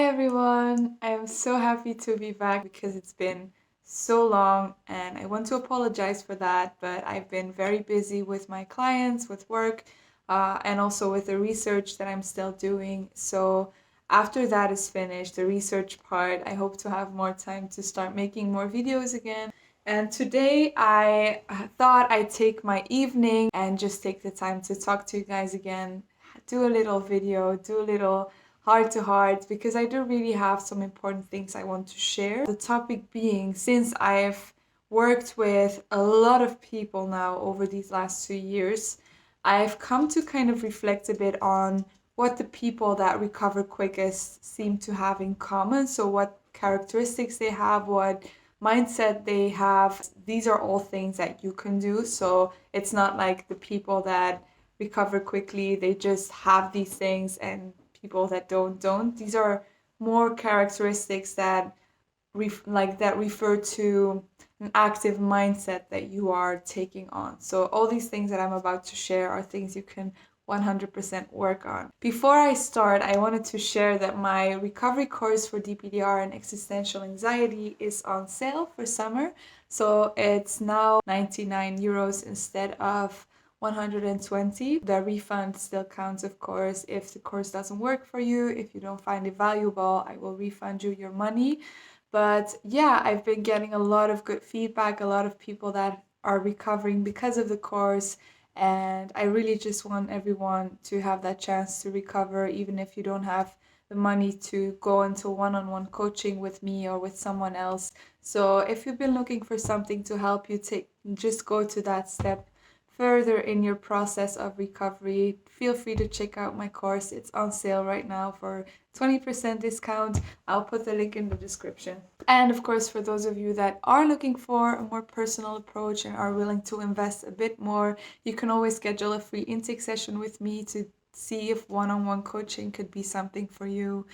everyone! I am so happy to be back because it's been so long and I want to apologize for that, but I've been very busy with my clients, with work, and also with the research that I'm still doing. So after that is finished, the research part, I hope to have more time to start making more videos again. And today I thought I'd take my evening and just take the time to talk to you guys again, do a little video, do a little heart to heart, because I do really have some important things I want to share. The topic being, since I've worked with a lot of people now over these last 2 years, I've come to kind of reflect a bit on what the people that recover quickest seem to have in common. So, what characteristics they have, what mindset they have. These are all things that you can do. So, it's not like the people that recover quickly, they just have these things, and people that don't. These are more characteristics that that refer to an active mindset that you are taking on. So all these things that I'm about to share are things you can 100% work on. Before I start, I wanted to share that my recovery course for DPDR and existential anxiety is on sale for summer. So it's now 99 euros instead of 120. The refund still counts, of course. If the course doesn't work for you, if you don't find it valuable, I will refund you your money. But yeah, I've been getting a lot of good feedback, a lot of people that are recovering because of the course. And I really just want everyone to have that chance to recover, even if you don't have the money to go into one-on-one coaching with me or with someone else. So if you've been looking for something to help you just go to that step further in your process of recovery, feel free to check out my course. It's on sale right now for 20% discount. I'll put the link in the description. And of course, for those of you that are looking for a more personal approach and are willing to invest a bit more, you can always schedule a free intake session with me to see if one-on-one coaching could be something for you.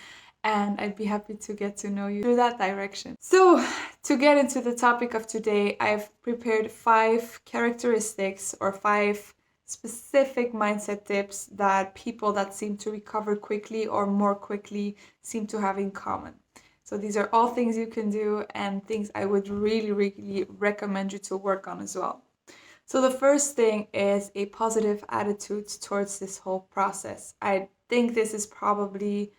And I'd be happy to get to know you through that direction. So, to get into the topic of today, I've prepared 5 characteristics or 5 specific mindset tips that people that seem to recover quickly or more quickly seem to have in common. So these are all things you can do and things I would really, really recommend you to work on as well. So the first thing is a positive attitude towards this whole process. I think this is probably,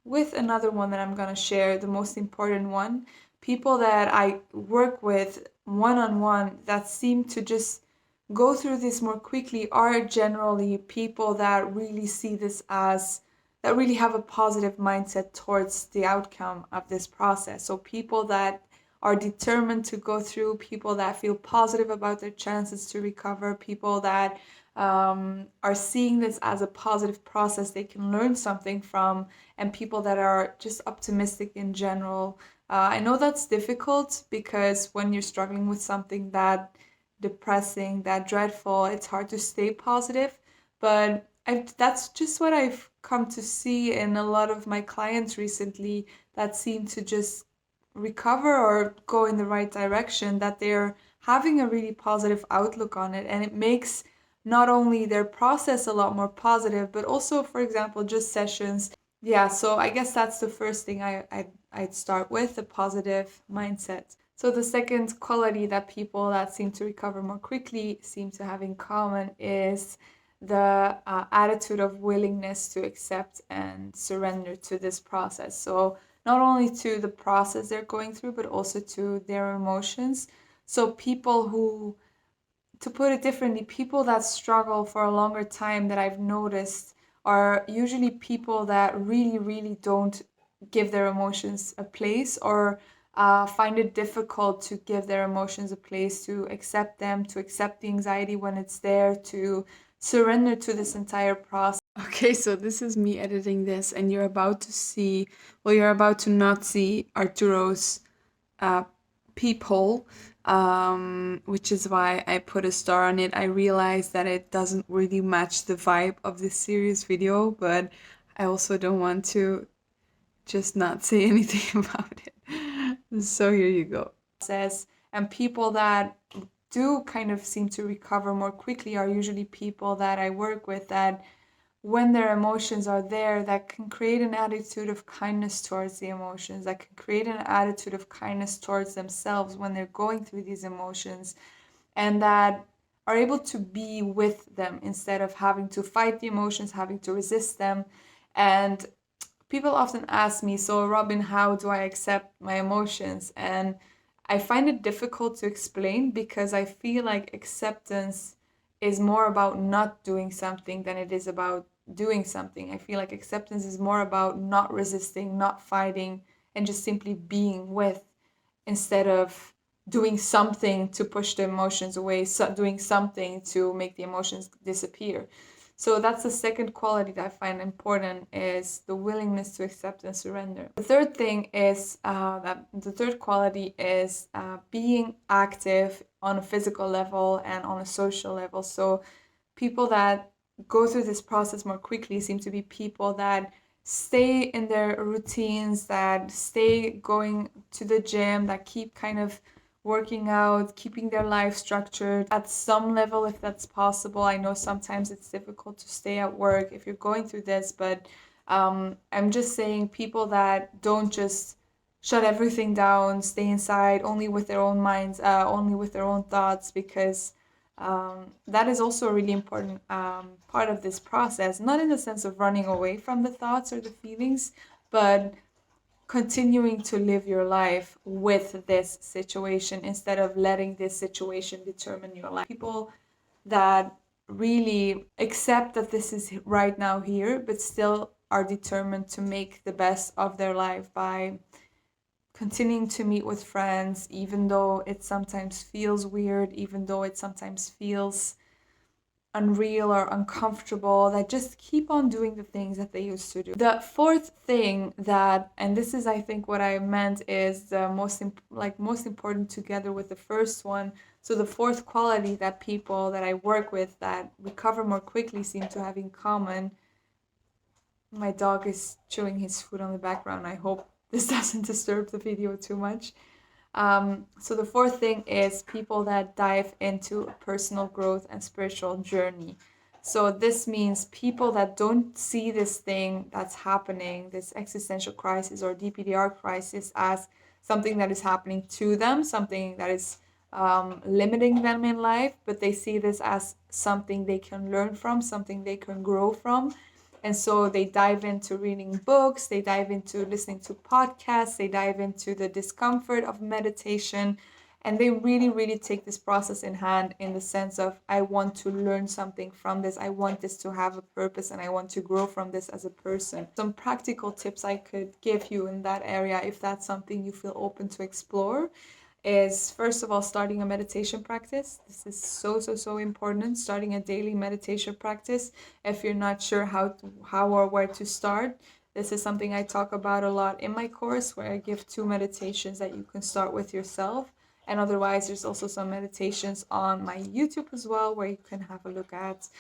with another one that I'm going to share, the most important one. People that I work with one-on-one that seem to just go through this more quickly are generally people that really see this as, that really have a positive mindset towards the outcome of this process. So people that are determined to go through, people that feel positive about their chances to recover, people that are seeing this as a positive process they can learn something from, and people that are just optimistic in general. I know that's difficult because when you're struggling with something that depressing, that dreadful, it's hard to stay positive. But that's just what I've come to see in a lot of my clients recently that seem to just recover or go in the right direction, that they're having a really positive outlook on it. And it makes not only their process a lot more positive, but also, for example, just sessions. Yeah, so I guess that's the first thing I'd start with, a positive mindset. So the second quality that people that seem to recover more quickly seem to have in common is the attitude of willingness to accept and surrender to this process. So not only to the process they're going through, but also to their emotions. So people who, to put it differently, people that struggle for a longer time that I've noticed are usually people that really, really don't give their emotions a place, or find it difficult to give their emotions a place, to accept them, to accept the anxiety when it's there, to surrender to this entire process. Okay, so this is me editing this, and you're about to see, well, you're about to not see Arturo's peephole, which is why I put a star on it. I realized that it doesn't really match the vibe of this serious video, but I also don't want to just not say anything about it. So here you go. Says, and people that do kind of seem to recover more quickly are usually people that I work with that when their emotions are there, that can create an attitude of kindness towards the emotions, that can create an attitude of kindness towards themselves when they're going through these emotions, and that are able to be with them instead of having to fight the emotions, having to resist them. And people often ask me, so Robin, how do I accept my emotions? And I find it difficult to explain because I feel like acceptance is more about not doing something than it is about doing something. I feel like acceptance is more about not resisting, not fighting, and just simply being with, instead of doing something to push the emotions away, doing something to make the emotions disappear. So that's the second quality that I find important, is the willingness to accept and surrender. The third thing is that the third quality is being active on a physical level and on a social level. So people that go through this process more quickly seem to be people that stay in their routines, that stay going to the gym, that keep kind of working out, keeping their life structured at some level if that's possible. I know sometimes it's difficult to stay at work if you're going through this, but I'm just saying people that don't just shut everything down, stay inside only with their own minds, only with their own thoughts, because that is also a really important part of this process, not in the sense of running away from the thoughts or the feelings, but continuing to live your life with this situation instead of letting this situation determine your life. People that really accept that this is right now here, but still are determined to make the best of their life by continuing to meet with friends, even though it sometimes feels weird, even though it sometimes feels unreal or uncomfortable, that just keep on doing the things that they used to do. The fourth thing that, and this is I think what I meant, is the most important together with the first one. So the fourth quality that people that I work with that recover more quickly seem to have in common. My dog is chewing his food on the background. I hope this doesn't disturb the video too much. So the fourth thing is people that dive into a personal growth and spiritual journey. So this means people that don't see this thing that's happening, this existential crisis or DPDR crisis, as something that is happening to them, something that is limiting them in life, but they see this as something they can learn from, something they can grow from. And so they dive into reading books, they dive into listening to podcasts, they dive into the discomfort of meditation, and they really, really take this process in hand, in the sense of, I want to learn something from this, I want this to have a purpose, and I want to grow from this as a person. Some practical tips I could give you in that area, if that's something you feel open to explore, is first of all starting a meditation practice. This is so important. Starting a daily meditation practice. If you're not sure how or where to start, this is something I talk about a lot in my course, where I give 2 meditations that you can start with yourself. And otherwise, there's also some meditations on my YouTube as well, where you can have a look at,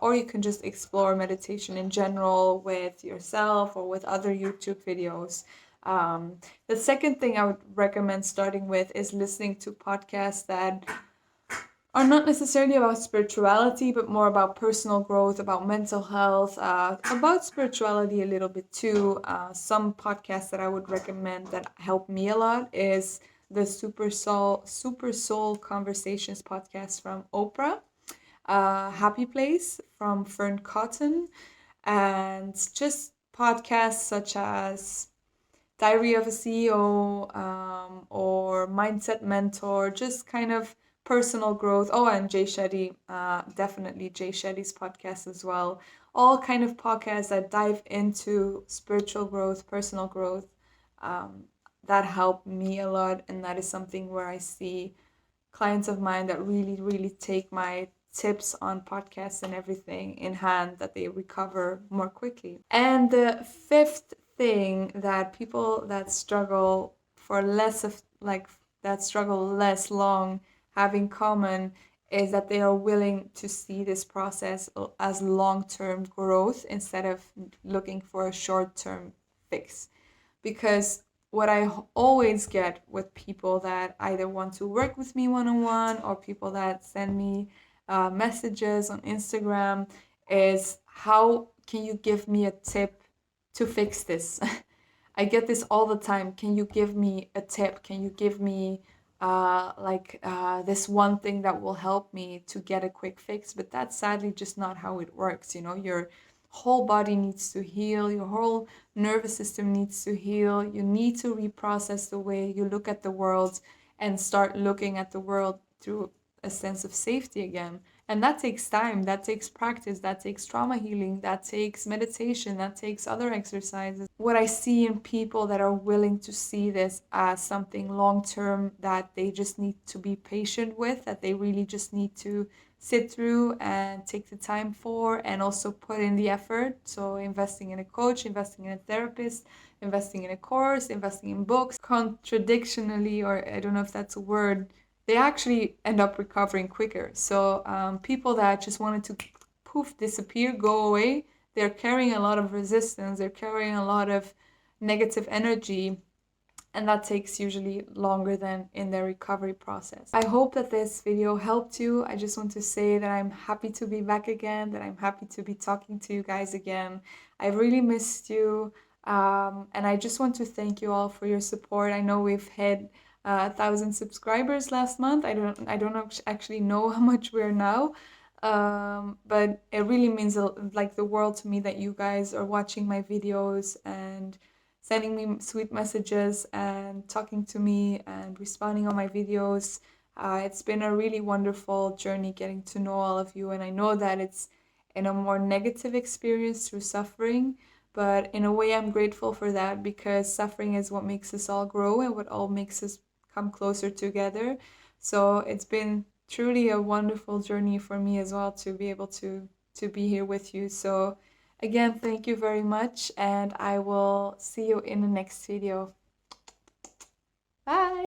or you can just explore meditation in general with yourself or with other YouTube videos. The second thing I would recommend starting with is listening to podcasts that are not necessarily about spirituality, but more about personal growth, about mental health, about spirituality a little bit too. Some podcasts that I would recommend that help me a lot is the Super Soul Conversations podcast from Oprah, Happy Place from Fern Cotton, and just podcasts such as Diary of a CEO, or Mindset Mentor, just kind of personal growth. Oh, and Jay Shetty, definitely Jay Shetty's podcast as well. All kind of podcasts that dive into spiritual growth, personal growth, um, that help me a lot. And that is something where I see clients of mine that really, really take my tips on podcasts and everything in hand, that they recover more quickly. And the fifth thing that people that struggle for less of like that struggle less long have in common is that they are willing to see this process as long-term growth instead of looking for a short-term fix. Because what I always get with people that either want to work with me one-on-one, or people that send me messages on Instagram, is how can you give me a tip to fix this? I get this all the time. Can you give me a tip? Can you give me this one thing that will help me to get a quick fix? But that's sadly just not how it works. You know, your whole body needs to heal, your whole nervous system needs to heal. You need to reprocess the way you look at the world and start looking at the world through a sense of safety again. And that takes time, that takes practice, that takes trauma healing, that takes meditation, that takes other exercises. What I see in people that are willing to see this as something long term that they just need to be patient with, that they really just need to sit through and take the time for, and also put in the effort. So, investing in a coach, investing in a therapist, investing in a course, investing in books, contradictionally, or I don't know if that's a word, they actually end up recovering quicker. So people that just wanted to poof, disappear, go away, they're carrying a lot of resistance, they're carrying a lot of negative energy, and that takes usually longer than in their recovery process. I hope that this video helped you. I just want to say that I'm happy to be back again, that I'm happy to be talking to you guys again. I've really missed you. And I just want to thank you all for your support. I know we've hit 1,000 subscribers last month. I don't actually know how much we're now, but it really means like the world to me that you guys are watching my videos and sending me sweet messages and talking to me and responding on my videos. It's been a really wonderful journey getting to know all of you, and I know that it's in a more negative experience through suffering, but in a way I'm grateful for that, because suffering is what makes us all grow and what all makes us come closer together. So it's been truly a wonderful journey for me as well to be able to be here with you. So again, thank you very much, and I will see you in the next video.